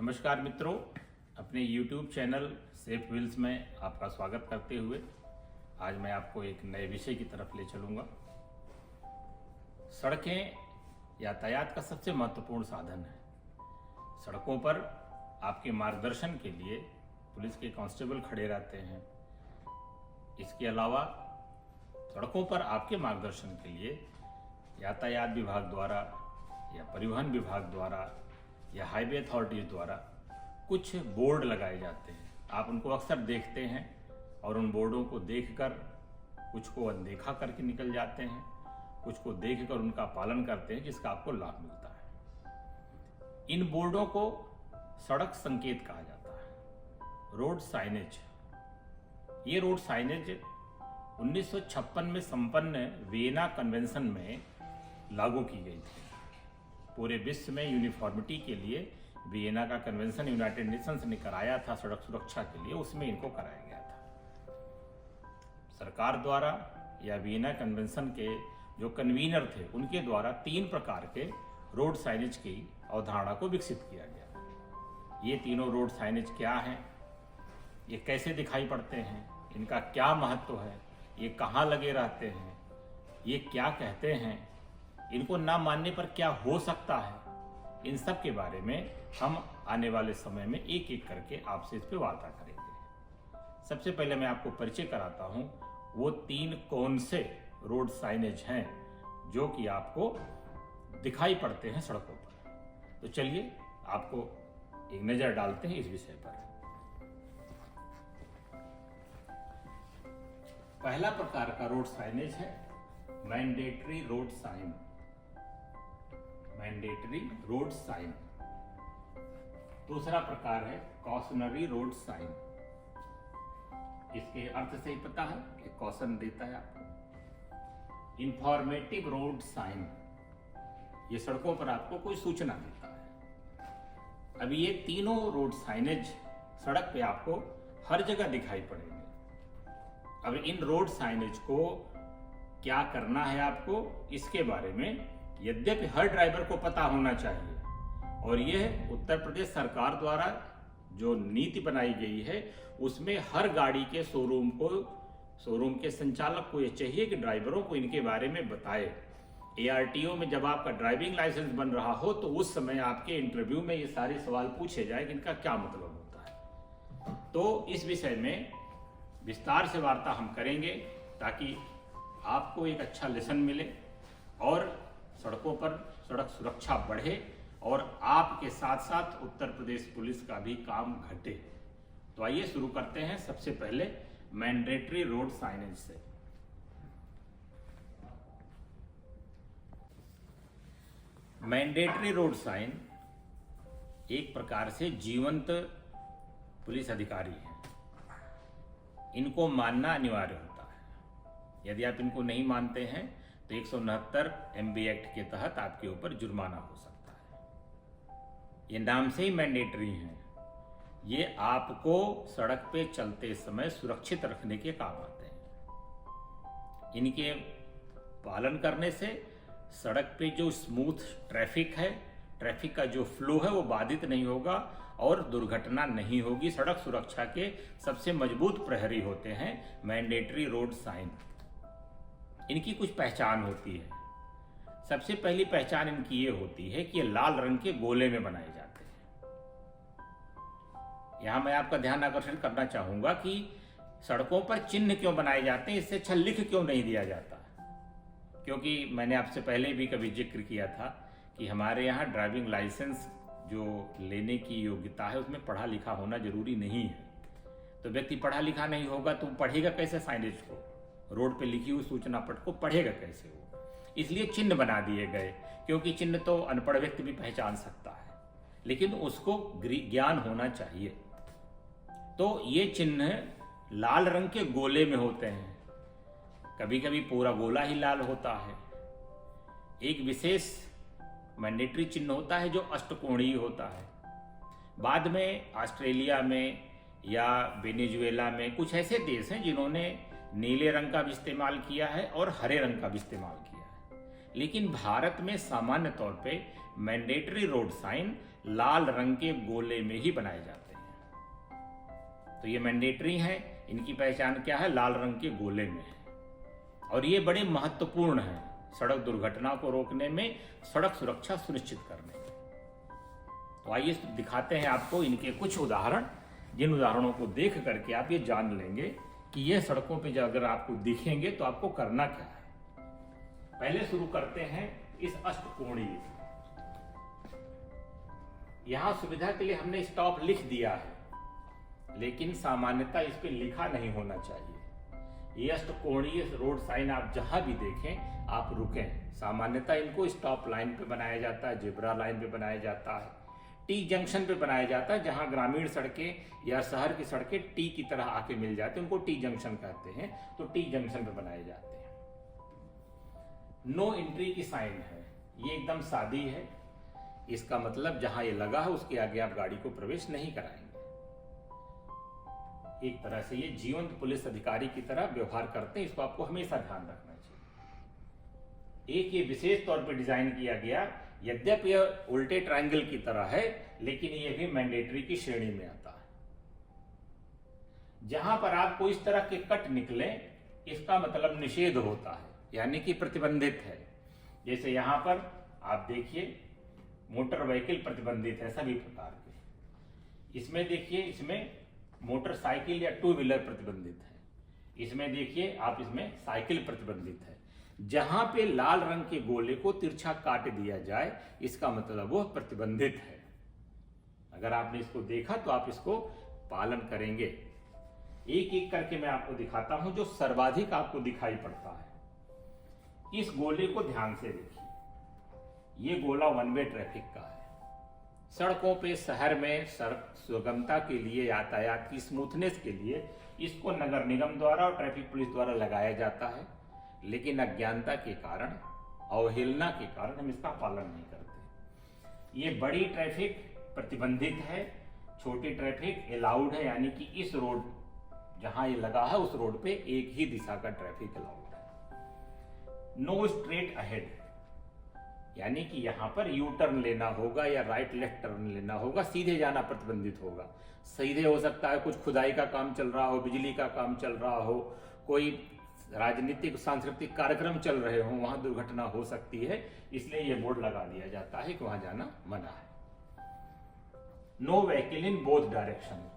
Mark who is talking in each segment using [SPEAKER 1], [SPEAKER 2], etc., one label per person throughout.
[SPEAKER 1] नमस्कार मित्रों, अपने YouTube चैनल सेफ व्हील्स में आपका स्वागत करते हुए आज मैं आपको एक नए विषय की तरफ ले चलूँगा। सड़कें यातायात का सबसे महत्वपूर्ण साधन है। सड़कों पर आपके मार्गदर्शन के लिए पुलिस के कांस्टेबल खड़े रहते हैं। इसके अलावा सड़कों पर आपके मार्गदर्शन के लिए यातायात विभाग द्वारा या परिवहन विभाग द्वारा या हाईवे अथॉरिटीज द्वारा कुछ बोर्ड लगाए जाते हैं। आप उनको अक्सर देखते हैं और उन बोर्डों को देखकर कुछ को अनदेखा करके निकल जाते हैं, कुछ को देखकर उनका पालन करते हैं जिसका आपको लाभ मिलता है। इन बोर्डों को सड़क संकेत कहा जाता है, रोड साइनेज। ये रोड साइनेज 1956 में संपन्न वियना कन्वेंशन में लागू की गई थी। पूरे विश्व में यूनिफॉर्मिटी के लिए वियना का कन्वेंशन यूनाइटेड नेशंस ने कराया था सड़क सुरक्षा के लिए, उसमें इनको कराया गया था। सरकार द्वारा या वियना कन्वेंशन के जो कन्वीनर थे उनके द्वारा 3 प्रकार के रोड साइनेज की अवधारणा को विकसित किया गया। ये तीनों रोड साइनेज क्या हैं, ये कैसे दिखाई पड़ते हैं, इनका क्या महत्व है, ये कहाँ लगे रहते हैं, ये क्या कहते हैं, इनको ना मानने पर क्या हो सकता है, इन सब के बारे में हम आने वाले समय में एक एक करके आपसे इस पर वार्ता करेंगे। सबसे पहले मैं आपको परिचय कराता हूं वो 3 कौन से रोड साइनेज हैं जो कि आपको दिखाई पड़ते हैं सड़कों पर। तो चलिए आपको एक नजर डालते हैं इस विषय पर। पहला प्रकार का रोड साइनेज है mandatory road sign. Mandatory road sign. दूसरा प्रकार है कॉशनरी रोड साइन। इसके अर्थ से ही पता है कि कॉशन देता है आपको। इंफॉर्मेटिव रोड साइन, ये सड़कों पर आपको कोई सूचना देता है। अब ये तीनों रोड साइनेज सड़क पे आपको हर जगह दिखाई पड़ेंगे। अब इन रोड साइनेज को क्या करना है आपको, इसके बारे में यद्यपि हर ड्राइवर को पता होना चाहिए और यह उत्तर प्रदेश सरकार द्वारा जो नीति बनाई गई है उसमें हर गाड़ी के शोरूम के संचालक को यह चाहिए कि ड्राइवरों को इनके बारे में बताए। ARTO में जब आपका ड्राइविंग लाइसेंस बन रहा हो तो उस समय आपके इंटरव्यू में ये सारे सवाल पूछे जाए कि इनका क्या मतलब होता है। तो इस विषय में विस्तार से वार्ता हम करेंगे ताकि आपको एक अच्छा लेसन मिले और सड़कों पर सड़क सुरक्षा बढ़े और आपके साथ साथ उत्तर प्रदेश पुलिस का भी काम घटे। तो आइए शुरू करते हैं सबसे पहले मैंडेटरी रोड साइनेज से। मैंडेटरी रोड साइन एक प्रकार से जीवंत पुलिस अधिकारी हैं। इनको मानना अनिवार्य होता है। यदि आप इनको नहीं मानते हैं तो 169 MB एक्ट के तहत आपके ऊपर जुर्माना हो सकता है। ये नाम से ही मैंडेटरी हैं। ये आपको सड़क पे चलते समय सुरक्षित रखने के काम आते हैं। इनके पालन करने से सड़क पे जो स्मूथ ट्रैफिक है, ट्रैफिक का जो फ्लो है वो बाधित नहीं होगा और दुर्घटना नहीं होगी। सड़क सुरक्षा के सबसे मजबूत प्रहरी होते हैं मैंडेटरी रोड साइन। इनकी कुछ पहचान होती है। सबसे पहली पहचान इनकी ये होती है कि ये लाल रंग के गोले में बनाए जाते हैं। यहां मैं आपका ध्यान आकर्षित करना चाहूंगा कि सड़कों पर चिन्ह क्यों बनाए जाते हैं, इससे अच्छा लिख क्यों नहीं दिया जाता। क्योंकि मैंने आपसे पहले भी कभी जिक्र किया था कि हमारे यहाँ ड्राइविंग लाइसेंस जो लेने की योग्यता है उसमें पढ़ा लिखा होना जरूरी नहीं है। तो व्यक्ति पढ़ा लिखा नहीं होगा तो पढ़ेगा कैसे साइनेज को, रोड पे लिखी हुई सूचना पट को पढ़ेगा कैसे वो। इसलिए चिन्ह बना दिए गए, क्योंकि चिन्ह तो अनपढ़ व्यक्ति भी पहचान सकता है लेकिन उसको ज्ञान होना चाहिए। तो ये चिन्ह लाल रंग के गोले में होते हैं। कभी कभी पूरा गोला ही लाल होता है। एक विशेष मैंडेटरी चिन्ह होता है जो अष्टकोणीय होता है। बाद में ऑस्ट्रेलिया में या वेनेजुएला में कुछ ऐसे देश हैं जिन्होंने नीले रंग का भी इस्तेमाल किया है और हरे रंग का भी इस्तेमाल किया है। लेकिन भारत में सामान्य तौर पे मैंडेटरी रोड साइन लाल रंग के गोले में ही बनाए जाते हैं। तो ये मैंडेटरी है, इनकी पहचान क्या है? लाल रंग के गोले में है। और ये बड़े महत्वपूर्ण हैं सड़क दुर्घटना को रोकने में, सड़क सुरक्षा सुनिश्चित करने में। तो आइए दिखाते हैं आपको इनके कुछ उदाहरण, जिन उदाहरणों को देख करके आप ये जान लेंगे कि ये सड़कों पे अगर आपको दिखेंगे तो आपको करना क्या है। पहले शुरू करते हैं इस अष्टकोणीय। यहां सुविधा के लिए हमने स्टॉप लिख दिया है, लेकिन सामान्यतः इस पे लिखा नहीं होना चाहिए। ये अष्टकोणीय रोड साइन आप जहां भी देखें आप रुकें। सामान्यतः इनको स्टॉप लाइन पे बनाया जाता है, जेब्रा लाइन पे बनाया जाता है, टी जंक्शन पे बनाया जाता है, जहां ग्रामीण सड़कें या शहर की सड़कें टी की तरह आके मिल जाते हैं, उनको टी जंक्शन कहते हैं। तो टी जंक्शन पे बनाए जाते हैं। नो एंट्री की साइन है, ये एकदम सादी है। इसका मतलब जहां ये लगा है उसके आगे आप गाड़ी को प्रवेश नहीं कराएंगे। एक तरह से ये जीवंत पुलिस अधिकारी की तरह व्यवहार करते हैं, इसको आपको हमेशा ध्यान रखना चाहिए। एक ये विशेष तौर पर डिजाइन किया गया, यद्यपि यह उल्टे ट्रायंगल की तरह है, लेकिन ये भी मैंडेटरी की श्रेणी में आता है। जहां पर आपको इस तरह के कट निकले, इसका मतलब निषेध होता है, यानी कि प्रतिबंधित है। जैसे यहां पर आप देखिए मोटर व्हीकल प्रतिबंधित है सभी प्रकार के। इसमें देखिए, इसमें मोटरसाइकिल या टू व्हीलर प्रतिबंधित है। इसमें देखिए आप, इसमें साइकिल प्रतिबंधित है। जहां पे लाल रंग के गोले को तिरछा काट दिया जाए, इसका मतलब वो प्रतिबंधित है। अगर आपने इसको देखा तो आप इसको पालन करेंगे। एक एक करके मैं आपको दिखाता हूं जो सर्वाधिक आपको दिखाई पड़ता है। इस गोले को ध्यान से देखिए, ये गोला वन वे ट्रैफिक का है। सड़कों पे शहर में सड़क सुगमता के लिए, यातायात की स्मूथनेस के लिए इसको नगर निगम द्वारा और ट्रैफिक पुलिस द्वारा लगाया जाता है, लेकिन अज्ञानता के कारण, अवहेलना के कारण हम इसका पालन नहीं करते। ये बड़ी ट्रैफिक प्रतिबंधित है, छोटी ट्रैफिक अलाउड है, यानी कि इस रोड जहां ये लगा है उस रोड पे एक ही दिशा का ट्रैफिक अलाउड है। नो स्ट्रेट अहेड, यानी कि यहां पर यू टर्न लेना होगा या राइट लेफ्ट टर्न लेना होगा, सीधे जाना प्रतिबंधित होगा। सीधे हो सकता है कुछ खुदाई का काम चल रहा हो, बिजली का काम चल रहा हो, कोई राजनीतिक सांस्कृतिक कार्यक्रम चल रहे हो, वहां दुर्घटना हो सकती है, इसलिए यह बोर्ड लगा दिया जाता है कि वहां जाना मना है। No vehicle in both direction,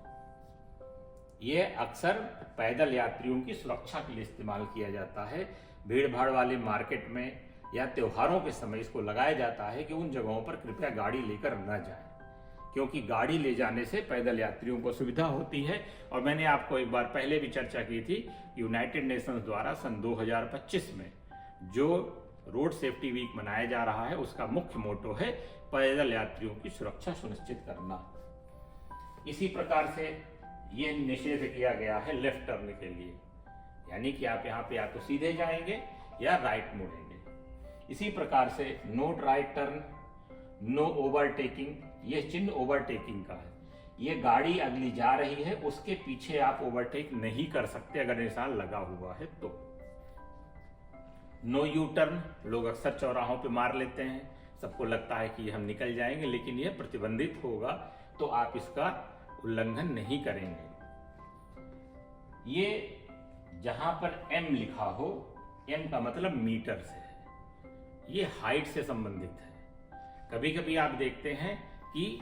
[SPEAKER 1] ये अक्सर पैदल यात्रियों की सुरक्षा के लिए इस्तेमाल किया जाता है। भीड़ भाड़ वाले मार्केट में या त्योहारों के समय इसको लगाया जाता है कि उन जगहों पर कृपया गाड़ी लेकर न जाएं, क्योंकि गाड़ी ले जाने से पैदल यात्रियों को सुविधा होती है। और मैंने आपको एक बार पहले भी चर्चा की थी, यूनाइटेड नेशंस द्वारा सन 2025 में जो रोड सेफ्टी वीक मनाया जा रहा है, उसका मुख्य मोटो है पैदल यात्रियों की सुरक्षा सुनिश्चित करना। इसी प्रकार से ये निषेध किया गया है लेफ्ट टर्न के लिए, यानी कि आप यहाँ पे या तो सीधे जाएंगे या राइट मुड़ेंगे। इसी प्रकार से no right turn, no overtaking, ये चिन्ह ओवरटेकिंग का है। ये गाड़ी अगली जा रही है, उसके पीछे आप ओवरटेक नहीं कर सकते अगर निशान लगा हुआ है तो। नो यू टर्न, लोग अक्सर चौराहों पे मार लेते हैं, सबको लगता है कि हम निकल जाएंगे, लेकिन यह प्रतिबंधित होगा, तो आप इसका उल्लंघन नहीं करेंगे। ये जहां पर एम लिखा हो, एम का मतलब मीटर से है, ये हाइट से संबंधित है। कभी कभी आप देखते हैं कि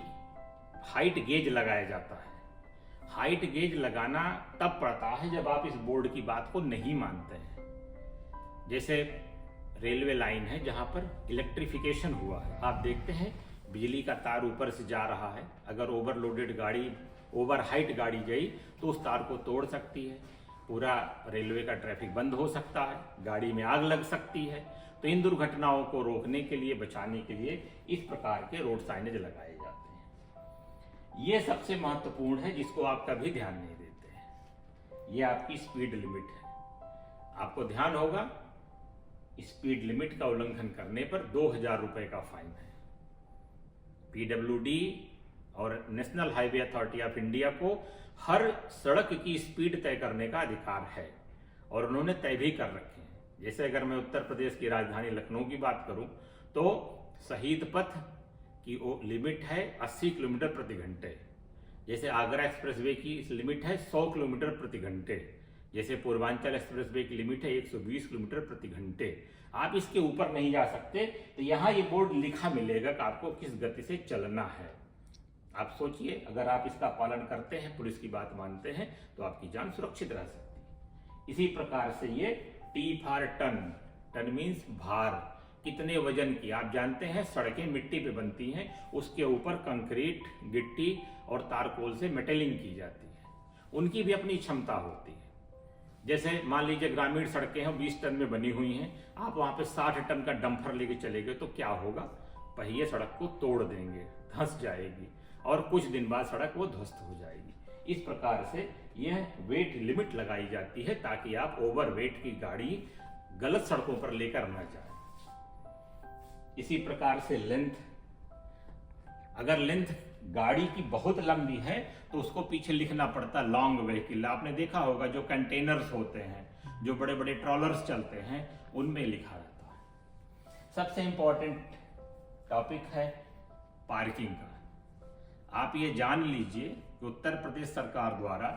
[SPEAKER 1] हाइट गेज लगाया जाता है। हाइट गेज लगाना तब पड़ता है जब आप इस बोर्ड की बात को नहीं मानते हैं। जैसे रेलवे लाइन है जहां पर इलेक्ट्रिफिकेशन हुआ है, आप देखते हैं बिजली का तार ऊपर से जा रहा है, अगर ओवरलोडेड गाड़ी, ओवर हाइट गाड़ी गई तो उस तार को तोड़ सकती है, पूरा रेलवे का ट्रैफिक बंद हो सकता है, गाड़ी में आग लग सकती है। तो इन दुर्घटनाओं को रोकने के लिए, बचाने के लिए इस प्रकार के रोड साइनेज लगाए जाते हैं। ये सबसे महत्वपूर्ण है, जिसको आप कभी ध्यान नहीं देते हैं। ये आपकी स्पीड लिमिट है। आपको ध्यान होगा, स्पीड लिमिट का उल्लंघन करने पर 2000 रुपए का फाइन है। पीडब्ल्यूडी और national highway authority of India को हर सड़क की स्पीड तय करने का अधिकार है, और उन्होंने तय भी कर रखे हैं। जैसे अगर मैं उत्तर प्रदेश की राजधानी लखनऊ की बात करूं तो शहीद पथ कि वो लिमिट है 80 किलोमीटर प्रति घंटे। जैसे आगरा एक्सप्रेसवे की लिमिट है 100 किलोमीटर प्रति घंटे। जैसे पूर्वांचल एक्सप्रेसवे की लिमिट है 120 किलोमीटर प्रति घंटे। आप इसके ऊपर नहीं जा सकते। तो यहाँ ये बोर्ड लिखा मिलेगा कि आपको किस गति से चलना है। आप सोचिए, अगर आप इसका पालन करते हैं, पुलिस की बात मानते हैं, तो आपकी जान सुरक्षित रह सकती है। इसी प्रकार से ये T for ton, ton means भार, कितने वजन की। आप जानते हैं सड़कें मिट्टी पे बनती हैं, उसके ऊपर कंक्रीट, गिट्टी और तारकोल से मेटलिंग की जाती है। उनकी भी अपनी क्षमता होती है। जैसे मान लीजिए ग्रामीण सड़कें हैं 20 टन में बनी हुई हैं, आप वहां पे 60 टन का डंपर लेके चले गए तो क्या होगा? पहिए सड़क को तोड़ देंगे, धंस जाएगी और कुछ दिन बाद सड़क वो ध्वस्त हो जाएगी। इस प्रकार से यह वेट लिमिट लगाई जाती है ताकि आप ओवर वेट की गाड़ी गलत सड़कों पर लेकर न जाए। इसी प्रकार से लेंथ, अगर लेंथ गाड़ी की बहुत लंबी है तो उसको पीछे लिखना पड़ता है लॉन्ग व्हीकल। आपने देखा होगा जो कंटेनर्स होते हैं, जो बड़े बड़े ट्रॉलर्स चलते हैं, उनमें लिखा रहता है। सबसे इंपॉर्टेंट टॉपिक है पार्किंग का। आप ये जान लीजिए कि उत्तर प्रदेश सरकार द्वारा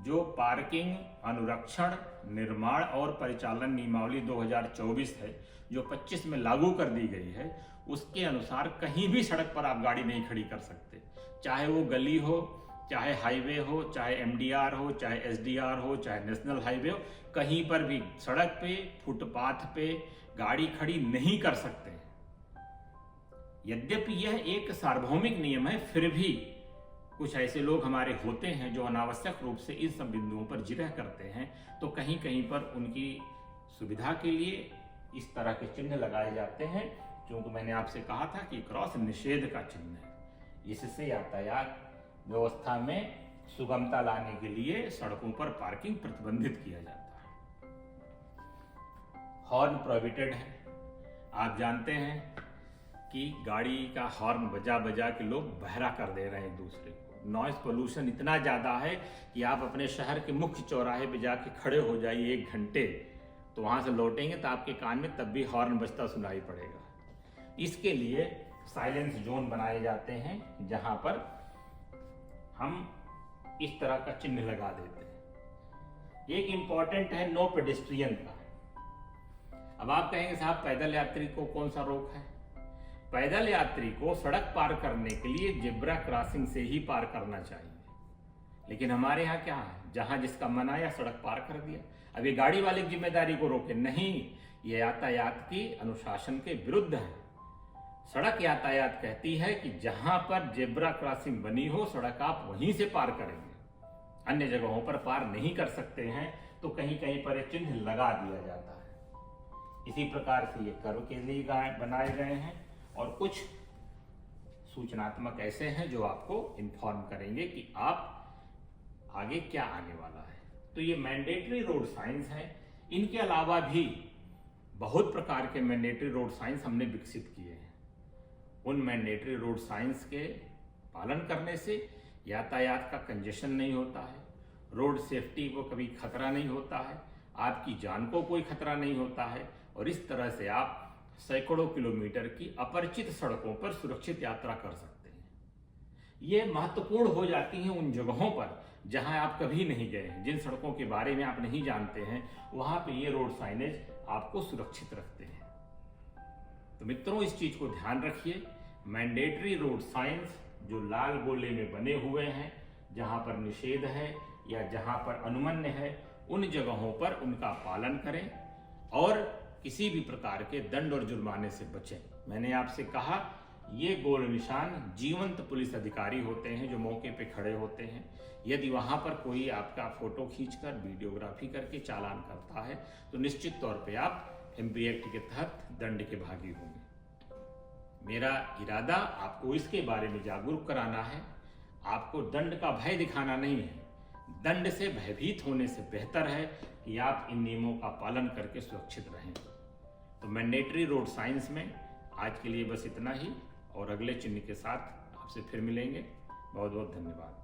[SPEAKER 1] जो पार्किंग अनुरक्षण, निर्माण और परिचालन नियमावली 2024 है, जो 25 में लागू कर दी गई है, उसके अनुसार कहीं भी सड़क पर आप गाड़ी नहीं खड़ी कर सकते। चाहे वो गली हो, चाहे हाईवे हो, चाहे एमडीआर हो, चाहे एसडीआर हो, चाहे नेशनल हाईवे हो, कहीं पर भी सड़क पे, फुटपाथ पे गाड़ी खड़ी नहीं कर सकते। यद्यपि यह एक सार्वभौमिक नियम है, फिर भी कुछ ऐसे लोग हमारे होते हैं जो अनावश्यक रूप से इन सब बिंदुओं पर जिरह करते हैं। तो कहीं कहीं पर उनकी सुविधा के लिए इस तरह के चिन्ह लगाए जाते हैं, क्योंकि मैंने आपसे कहा था कि क्रॉस निषेध का चिन्ह है। इससे यातायात व्यवस्था में सुगमता लाने के लिए सड़कों पर पार्किंग प्रतिबंधित किया जाता है। हॉर्न प्रोहिबिटेड है। आप जानते हैं कि गाड़ी का हॉर्न बजा बजा के लोग बहरा कर दे रहे हैं एक दूसरे को। नॉइस पोल्यूशन इतना ज्यादा है कि आप अपने शहर के मुख्य चौराहे पे जाके खड़े हो जाइए 1 घंटे, तो वहां से लौटेंगे तो आपके कान में तब भी हॉर्न बजता सुनाई पड़ेगा। इसके लिए साइलेंस जोन बनाए जाते हैं, जहां पर हम इस तरह का चिन्ह लगा देते हैं। एक इंपॉर्टेंट है नो पेडेस्ट्रियन का। अब आप कहेंगे साहब पैदल यात्री को कौन सा रोक है? पैदल यात्री को सड़क पार करने के लिए जेब्रा क्रॉसिंग से ही पार करना चाहिए। लेकिन हमारे यहाँ क्या है, जहां जिसका मन आया सड़क पार कर दिया। अब ये गाड़ी वाले की जिम्मेदारी को रोके नहीं, ये यातायात की अनुशासन के विरुद्ध है। सड़क यातायात कहती है कि जहां पर जेब्रा क्रॉसिंग बनी हो, सड़क आप वहीं से पार करेंगे, अन्य जगहों पर पार नहीं कर सकते हैं। तो कहीं कहीं पर एक चिन्ह लगा दिया जाता है। इसी प्रकार से ये कर्व के लिए बनाए गए हैं और कुछ सूचनात्मक ऐसे हैं जो आपको इन्फॉर्म करेंगे कि आप आगे क्या आने वाला है। तो ये मैंडेटरी रोड साइंस है। इनके अलावा भी बहुत प्रकार के मैंडेटरी रोड साइंस हमने विकसित किए हैं। उन मैंडेटरी रोड साइंस के पालन करने से यातायात का कंजेशन नहीं होता है, रोड सेफ्टी को कभी खतरा नहीं होता है, आपकी जान को कोई खतरा नहीं होता है, और इस तरह से आप सैकड़ों किलोमीटर की अपरिचित सड़कों पर सुरक्षित यात्रा कर सकते हैं। ये महत्वपूर्ण हो जाती हैं उन जगहों पर जहां आप कभी नहीं गए हैं, जिन सड़कों के बारे में आप नहीं जानते हैं, वहां पे ये रोड साइनेज आपको सुरक्षित रखते हैं। तो मित्रों, इस चीज को ध्यान रखिए। मैंडेटरी रोड साइंस जो लाल गोले में बने हुए हैं, जहां पर निषेध है या जहां पर अनुमन्य है, उन जगहों पर उनका पालन करें और किसी भी प्रकार के दंड और जुर्माने से बचें। मैंने आपसे कहा, ये गोल निशान जीवंत पुलिस अधिकारी होते हैं जो मौके पे खड़े होते हैं। यदि वहां पर कोई आपका फोटो खींचकर वीडियोग्राफी करके चालान करता है तो निश्चित तौर पे आप एमपी एक्ट के तहत दंड के भागी होंगे। मेरा इरादा आपको इसके बारे में जागरूक कराना है। आपको दंड का भय दिखाना नहीं है। दंड से भयभीत होने से बेहतर है कि आप इन नियमों का पालन करके सुरक्षित रहें। तो मैंडेटरी रोड साइंस में आज के लिए बस इतना ही, और अगले चिन्ह के साथ आपसे फिर मिलेंगे। बहुत बहुत धन्यवाद।